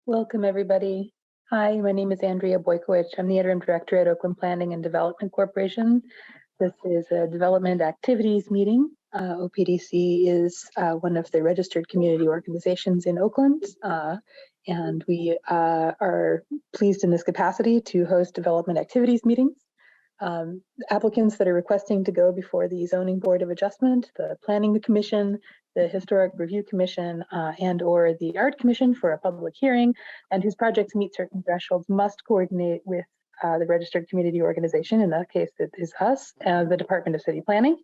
Welcome, everybody. Hi, my name is Andrea Boykowicz. I'm the Interim Director at Oakland Planning and Development Corporation. This is a development activities meeting. OPDC is one of the registered community organizations in Oakland, and we are pleased in this capacity to host development activities meetings. Applicants that are requesting to go before the Zoning Board of Adjustment, the Planning Commission, the Historic Review Commission, and or the Art Commission for a public hearing, and whose projects meet certain thresholds must coordinate with the registered community organization, in that case it is us, the Department of City Planning,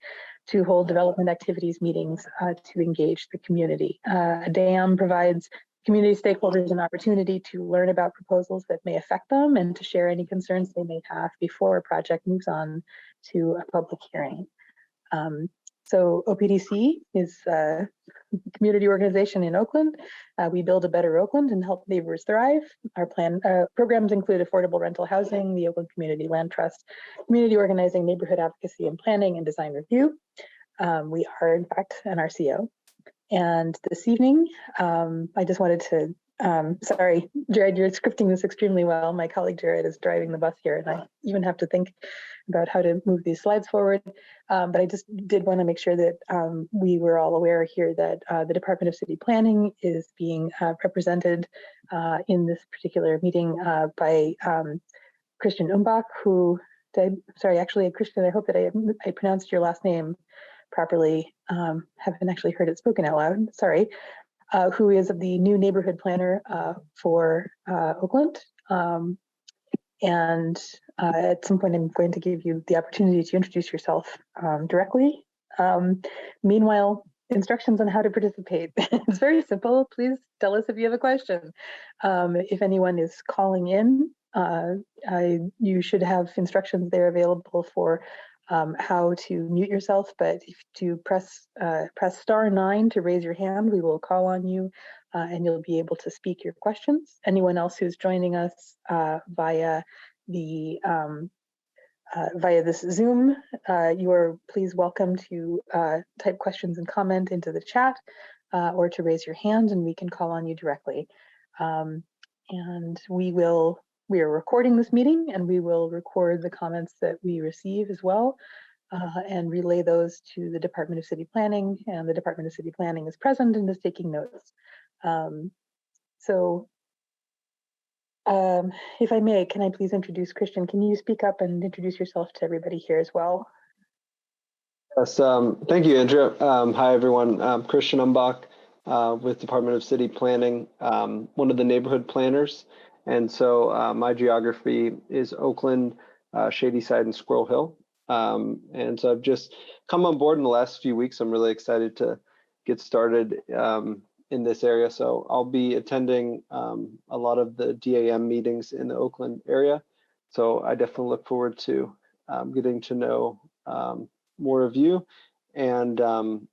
to hold development activities meetings to engage the community. DAM provides community stakeholders an opportunity to learn about proposals that may affect them and to share any concerns they may have before a project moves on to a public hearing. So OPDC is a community organization in Oakland. We build a better Oakland and help neighbors thrive. Our programs include affordable rental housing, the Oakland Community Land Trust, community organizing, neighborhood advocacy and planning, and design review. We are, in fact, an RCO. And this evening, I just wanted to, sorry, Jared, you're scripting this extremely well. My colleague Jared is driving the bus here, and I even have to think about how to move these slides forward. But I just did want to make sure that we were all aware here that the Department of City Planning is being represented in this particular meeting by Christian Umbach, who, sorry, actually, Christian, I hope that I pronounced your last name properly. Haven't actually heard it spoken out loud, sorry. Who is the new neighborhood planner for Oakland. And at some point, I'm going to give you the opportunity to introduce yourself directly. Meanwhile, instructions on how to participate. It's very simple. Please tell us if you have a question. If anyone is calling in, you should have instructions there available for how to mute yourself, but if to press *9 to raise your hand, we will call on you and you'll be able to speak your questions. Anyone else who's joining us via this Zoom, you are please welcome to type questions and comment into the chat or to raise your hand and we can call on you directly. And we are recording this meeting and we will record the comments that we receive as well and relay those to the Department of City Planning, and the Department of City Planning is present and is taking notes. If I may, can I please introduce Christian? Can you speak up and introduce yourself to everybody here as well? Yes, thank you, Andrea. Hi, everyone. I'm Christian Umbach with Department of City Planning, one of the neighborhood planners. And so my geography is Oakland, Shadyside, and Squirrel Hill. And so I've just come on board in the last few weeks. I'm really excited to get started in this area. So I'll be attending a lot of the DAM meetings in the Oakland area. So I definitely look forward to getting to know more of you. And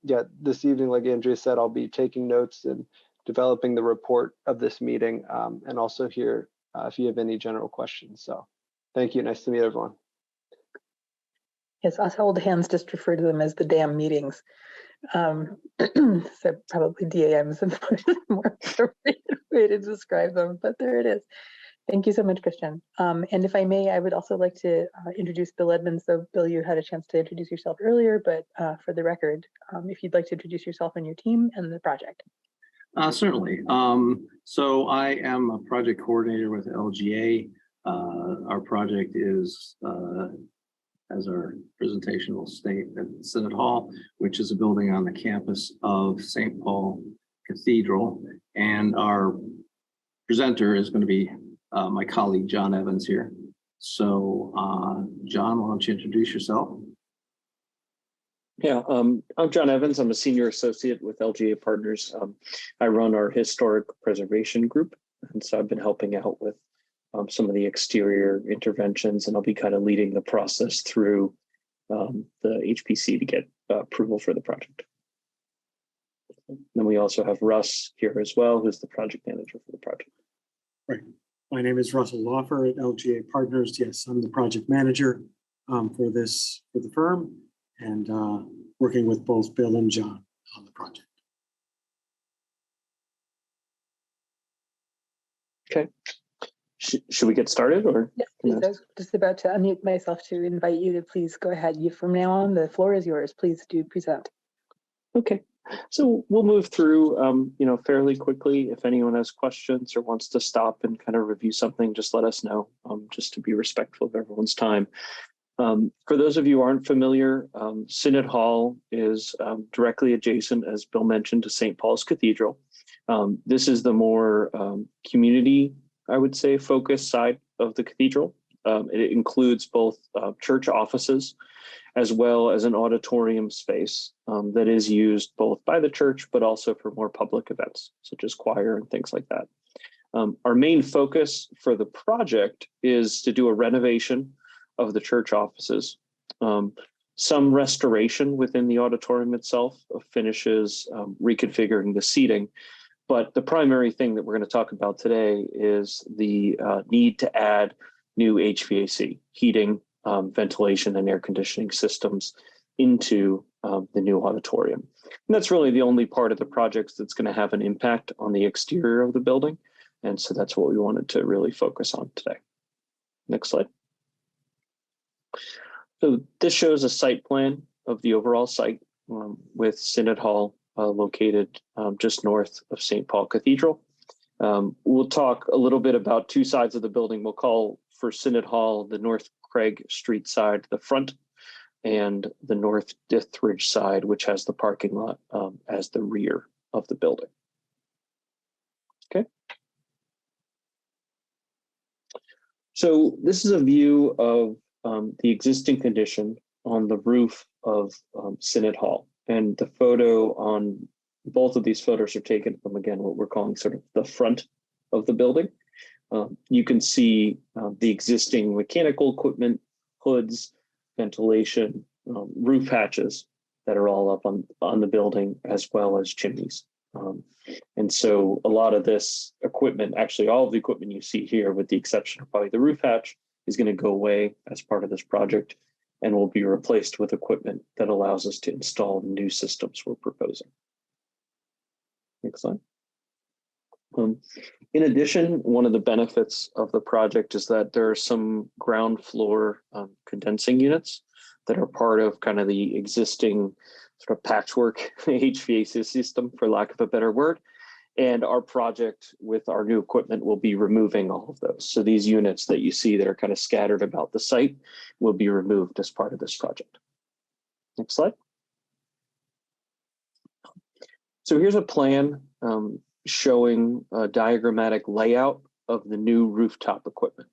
yeah, this evening, like Andrea said, I'll be taking notes and developing the report of this meeting, and also here if you have any general questions. So thank you. Nice to meet everyone. Yes, us old hands just refer to them as the DAM meetings. So probably DAM is a more appropriate way to describe them, but there it is. Thank you so much, Christian. And if I may, I would also like to introduce Bill Edmonds. So Bill, you had a chance to introduce yourself earlier, but for the record, if you'd like to introduce yourself and your team and the project. Certainly. So I am a project coordinator with LGA. Our project is, as our presentation will state, at Synod Hall, which is a building on the campus of St. Paul Cathedral. And our presenter is going to be my colleague, John Evans here. So John, why don't you introduce yourself? Yeah, I'm John Evans. I'm a senior associate with LGA Partners. I run our historic preservation group, and so I've been helping out with some of the exterior interventions, and I'll be kind of leading the process through the HPC to get approval for the project. Then we also have Russ here as well, who's the project manager for the project. Right. My name is Russell Lawfer at LGA Partners. Yes, I'm the project manager for the firm, and working with both Bill and John on the project. Okay. Should we get started or? Yes, please. I was just about to unmute myself to invite you to please go ahead. From now on, the floor is yours. Please do present. Okay. So we'll move through, fairly quickly. If anyone has questions or wants to stop and kind of review something, just let us know, just to be respectful of everyone's time. For those of you who aren't familiar, Synod Hall is directly adjacent, as Bill mentioned, to St. Paul's Cathedral. This is the more community, I would say, focused side of the cathedral. It includes both church offices as well as an auditorium space that is used both by the church, but also for more public events, such as choir and things like that. Our main focus for the project is to do a renovation of the church offices, some restoration within the auditorium itself of finishes, reconfiguring the seating. But the primary thing that we're going to talk about today is the need to add new HVAC, heating, ventilation, and air conditioning systems into the new auditorium. And that's really the only part of the project that's going to have an impact on the exterior of the building. And so that's what we wanted to really focus on today. Next slide. So this shows a site plan of the overall site with Synod Hall located just north of St. Paul Cathedral. We'll talk a little bit about two sides of the building. We'll call for Synod Hall the North Craig Street side, the front, and the North Dithridge side, which has the parking lot as the rear of the building. Okay. So this is a view of the existing condition on the roof of Synod Hall. And the photo on both of these photos are taken from, again, what we're calling sort of the front of the building. You can see the existing mechanical equipment, hoods, ventilation, roof hatches that are all up on the building, as well as chimneys. And so a lot of this equipment, actually all of the equipment you see here, with the exception of probably the roof hatch, is going to go away as part of this project and will be replaced with equipment that allows us to install the new systems we're proposing. Next slide. In addition, one of the benefits of the project is that there are some ground floor condensing units that are part of kind of the existing sort of patchwork HVAC system, for lack of a better word. And our project with our new equipment will be removing all of those. So these units that you see that are kind of scattered about the site will be removed as part of this project. Next slide. So here's a plan showing a diagrammatic layout of the new rooftop equipment.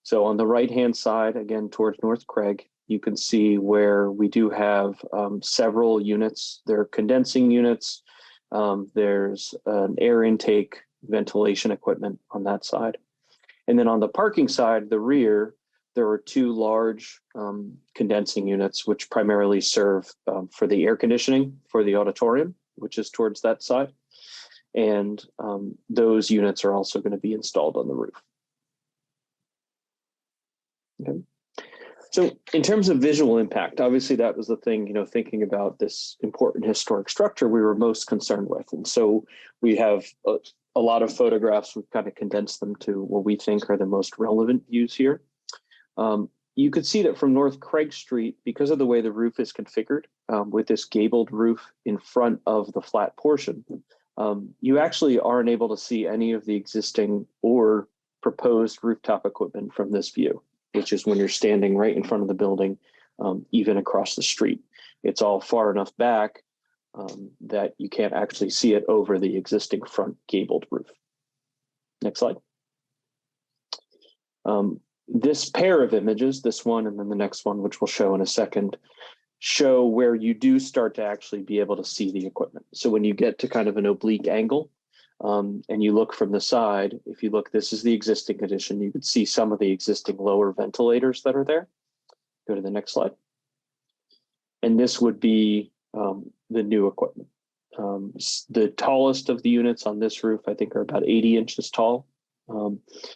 So on the right-hand side, again, towards North Craig, you can see where we do have several units. There are condensing units. There's an air intake ventilation equipment on that side. And then on the parking side, the rear, there are two large condensing units, which primarily serve for the air conditioning for the auditorium, which is towards that side. And those units are also going to be installed on the roof. Okay. So in terms of visual impact, obviously that was the thing, thinking about this important historic structure we were most concerned with. And so we have a lot of photographs. We've kind of condensed them to what we think are the most relevant views here. You could see that from North Craig Street, because of the way the roof is configured with this gabled roof in front of the flat portion, you actually aren't able to see any of the existing or proposed rooftop equipment from this view, which is when you're standing right in front of the building, even across the street. It's all far enough back that you can't actually see it over the existing front gabled roof. Next slide. This pair of images, this one and then the next one, which we'll show in a second, show where you do start to actually be able to see the equipment. So when you get to kind of an oblique angle and you look from the side, if you look, this is the existing condition, you could see some of the existing lower ventilators that are there. Go to the next slide. And this would be the new equipment. The tallest of the units on this roof, I think, are about 80 inches tall.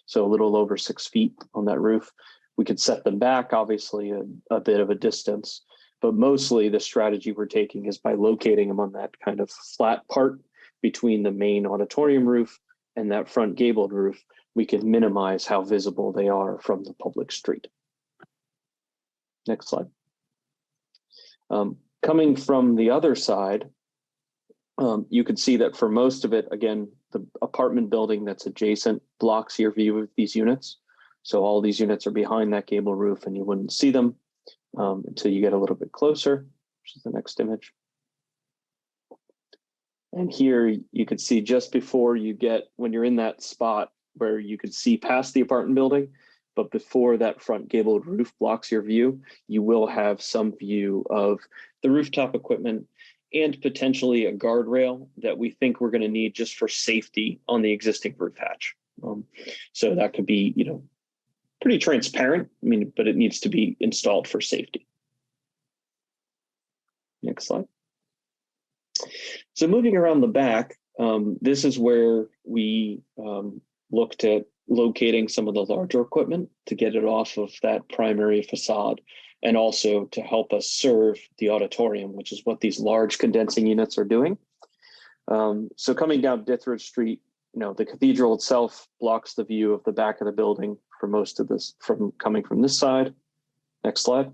So a little over 6 feet on that roof. We could set them back, obviously, a bit of a distance, but mostly the strategy we're taking is by locating them on that kind of flat part between the main auditorium roof and that front gabled roof, we can minimize how visible they are from the public street. Next slide. Coming from the other side, you can see that for most of it, again, the apartment building that's adjacent blocks your view of these units. So all these units are behind that gable roof and you wouldn't see them until you get a little bit closer, which is the next image. And here you could see just before you get, when you're in that spot where you could see past the apartment building, but before that front gabled roof blocks your view, you will have some view of the rooftop equipment and potentially a guardrail that we think we're going to need just for safety on the existing roof hatch. So that could be, you know, pretty transparent, I mean, but it needs to be installed for safety. Next slide. So moving around the back, this is where we looked at locating some of the larger equipment to get it off of that primary facade, and also to help us serve the auditorium, which is what these large condensing units are doing. So coming down Dithridge Street, you know, the cathedral itself blocks the view of the back of the building for most of this, from coming from this side. Next slide.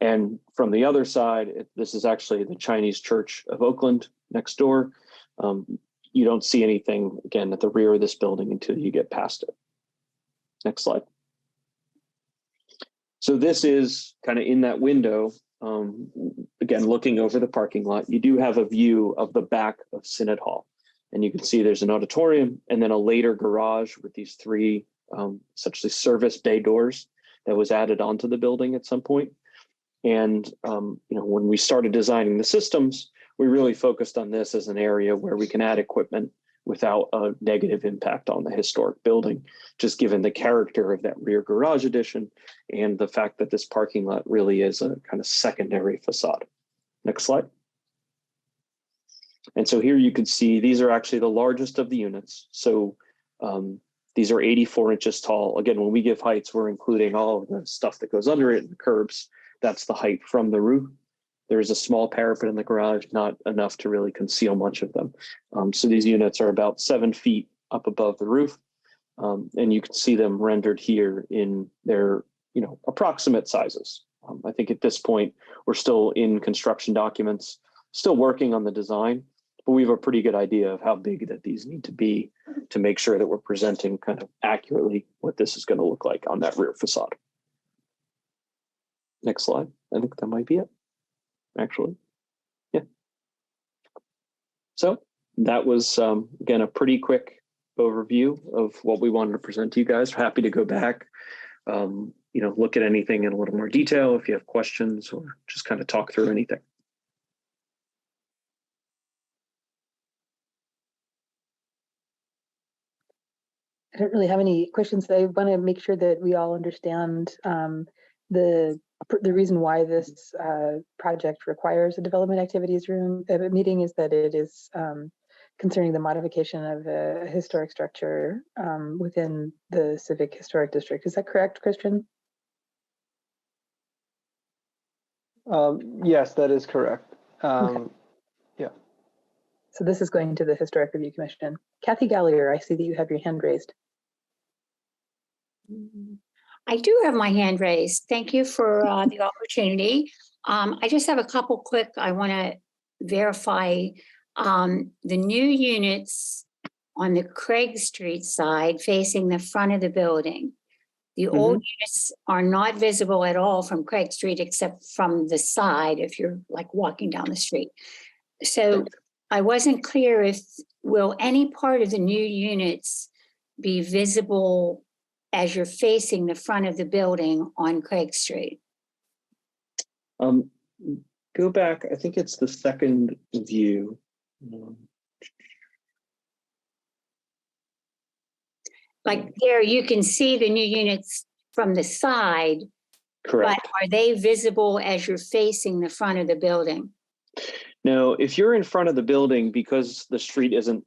And from the other side, this is actually the Chinese Church of Oakland next door. You don't see anything, again, at the rear of this building until you get past it. Next slide. So this is kind of in that window, again, looking over the parking lot. You do have a view of the back of Synod Hall. And you can see there's an auditorium and then a later garage with these three essentially service bay doors that was added onto the building at some point. And you know, when we started designing the systems, we really focused on this as an area where we can add equipment without a negative impact on the historic building, just given the character of that rear garage addition and the fact that this parking lot really is a kind of secondary facade. Next slide. And so here you can see these are actually the largest of the units. So these are 84 inches tall. Again, when we give heights, we're including all of the stuff that goes under it and the curbs. That's the height from the roof. There is a small parapet in the garage, not enough to really conceal much of them. So these units are about 7 feet up above the roof. And you can see them rendered here in their, you know, approximate sizes. I think at this point, we're still in construction documents, still working on the design, but we have a pretty good idea of how big that these need to be to make sure that we're presenting kind of accurately what this is going to look like on that rear facade. Next slide. I think that might be it, actually. Yeah. So that was, again, a pretty quick overview of what we wanted to present to you guys. Happy to go back, you know, look at anything in a little more detail if you have questions or just kind of talk through anything. I don't really have any questions. I want to make sure that we all understand the reason why this project requires a development activities room meeting is that it is concerning the modification of a historic structure within the Civic Historic District. Is that correct, Christian? Yes, that is correct. Okay. Yeah. So this is going to the Historic Review Commission. Kathy Gallier, I see that you have your hand raised. I do have my hand raised. Thank you for the opportunity. I just have a couple quick, I want to verify the new units on the Craig Street side facing the front of the building. The old units are not visible at all from Craig Street except from the side if you're like walking down the street. So I wasn't clear if will any part of the new units be visible as you're facing the front of the building on Craig Street? Go back, I think it's the second view. Like there, you can see the new units from the side. Correct. But are they visible as you're facing the front of the building? Now, if you're in front of the building, because the street isn't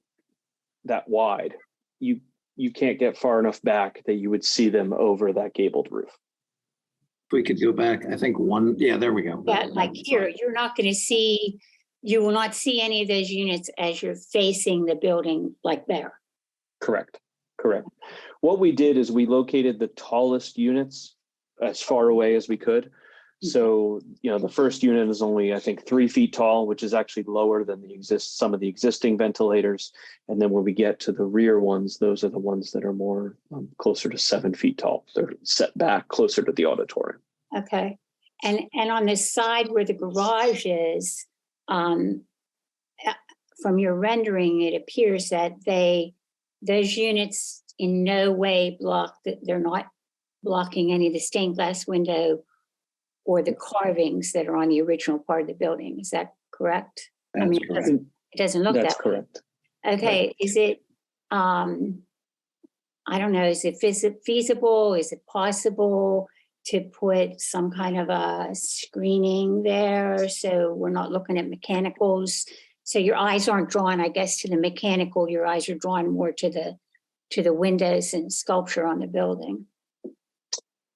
that wide, you can't get far enough back that you would see them over that gabled roof. If we could go back, I think one, yeah, there we go. Yeah, like here, you're not going to see you will not see any of those units as you're facing the building like there. Correct. What we did is we located the tallest units as far away as we could. So, the first unit is only, I think, 3 feet tall, which is actually lower than some of the existing ventilators. And then when we get to the rear ones, those are the ones that are more closer to 7 feet tall. They're set back closer to the auditorium. Okay. And on the side where the garage is, from your rendering, it appears that those units in no way they're not blocking any of the stained glass window or the carvings that are on the original part of the building. Is that correct? That's correct. It doesn't look That's that way. correct. Okay, is it, I don't know, is it feasible? Is it possible to put some kind of a screening there so we're not looking at mechanicals? So your eyes aren't drawn, I guess, to the mechanical, your eyes are drawn more to the windows and sculpture on the building.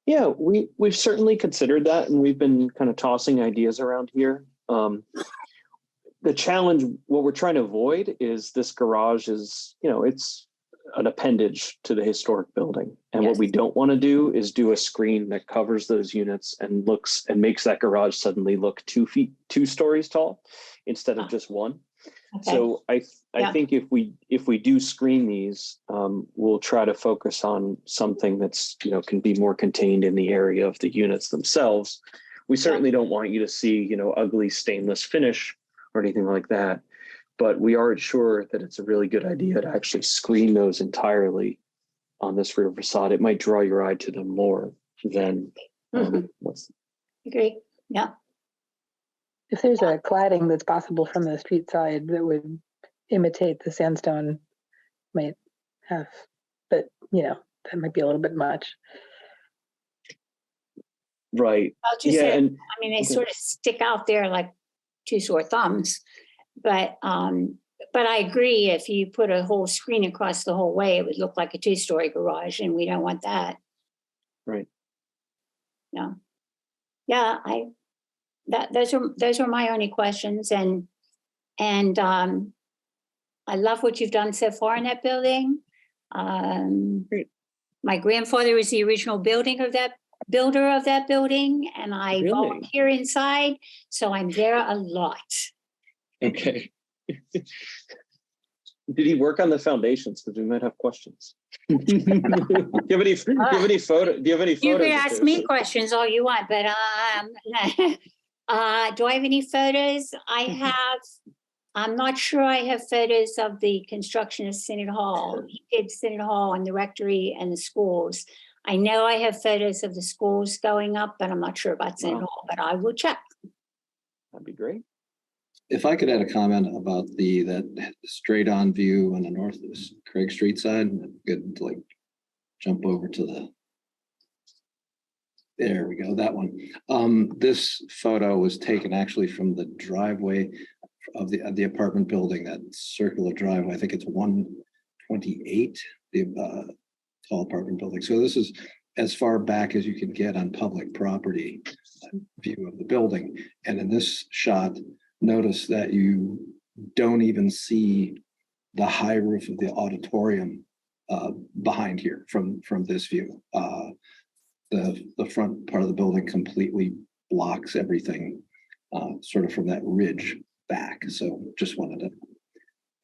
Yeah, we've certainly considered that, and we've been kind of tossing ideas around here. The challenge, what we're trying to avoid is this garage is, it's an appendage to the historic building. And Yes. what we don't want to do is do a screen that covers those units and makes that garage suddenly look 2 stories tall instead of just one. Okay. So I think if we do screen these, we'll try to focus on something that's, can be more contained in the area of the units themselves. We certainly don't want you to see, ugly stainless finish or anything like that. But we are sure that it's a really good idea to actually screen those entirely on this rear facade. It might draw your eye to them more than Agree. Yeah. If there's a cladding that's possible from the street side that would imitate the sandstone, might have, but that might be a little bit much. Right. I'll just Yeah, say, and they sort of stick out there like 2 sore thumbs, but I agree. If you put a whole screen across the whole way, it would look like a 2-story garage, and we don't want that. right. No. Yeah, those are my only questions, and I love what you've done so far in that building. Great. My grandfather was the original builder of that building, and I Really? volunteer inside, so I'm there a lot. Okay. Did he work on the foundations? Because we might have questions. Do you have any photos? You can ask me questions all you want, but do I have any photos? I'm not sure I have photos of the construction of Synod Hall. He did Synod Hall and the rectory and the schools. I know I have photos of the schools going up, but I'm not sure about Synod Hall, but I will check. That'd be great. If I could add a comment about that straight on view on the north Craig Street side, good to jump over to there we go, that one. This photo was taken actually from the driveway of the apartment building, that circular driveway. I think it's 128, the tall apartment building. So this is as far back as you can get on public property view of the building. And in this shot, notice that you don't even see the high roof of the auditorium behind here from this view. The front part of the building completely blocks everything sort of from that ridge back. So just wanted to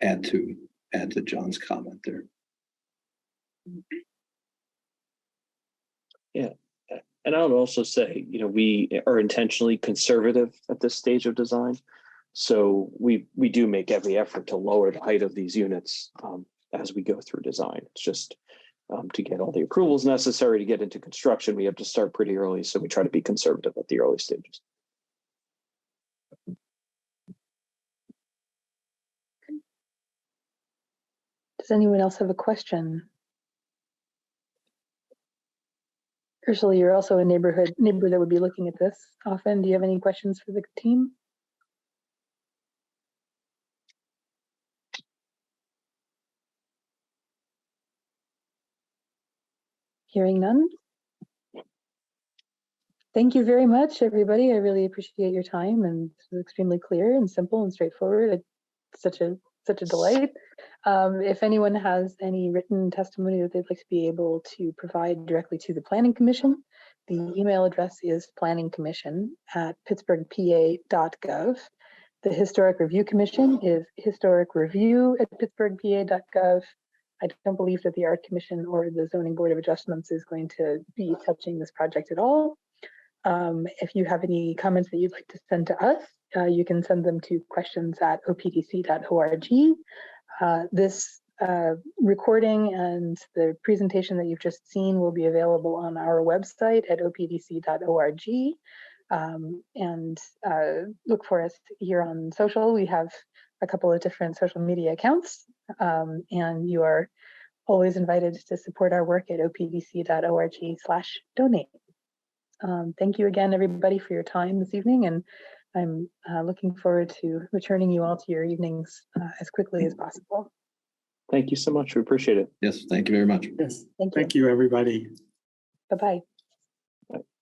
add to John's comment there. Yeah. And I would also say, we are intentionally conservative at this stage of design. So we do make every effort to lower the height of these units as we go through design. It's just to get all the approvals necessary to get into construction, we have to start pretty early. So we try to be conservative at the early stages. Does anyone else have a question? Ursula, you're also a neighbor that would be looking at this often. Do you have any questions for the team? Hearing none. Thank you very much, everybody. I really appreciate your time, and it's extremely clear and simple and straightforward. It's such a delight. If anyone has any written testimony that they'd like to be able to provide directly to the Planning Commission, the email address is planningcommission@pittsburghpa.gov. The Historic Review Commission is historicreview@pittsburghpa.gov. I don't believe that the Art Commission or the Zoning Board of Adjustments is going to be touching this project at all. If you have any comments that you'd like to send to us, you can send them to questions@opdc.org. This recording and the presentation that you've just seen will be available on our website at opdc.org. And look for us here on social. We have a couple of different social media accounts, and you are always invited to support our work at opdc.org/donate. Thank you again, everybody, for your time this evening, and I'm looking forward to returning you all to your evenings as quickly as possible. Thank you so much. We appreciate it. Yes, thank you very much. Yes, Thank you. thank you, everybody. Bye-bye.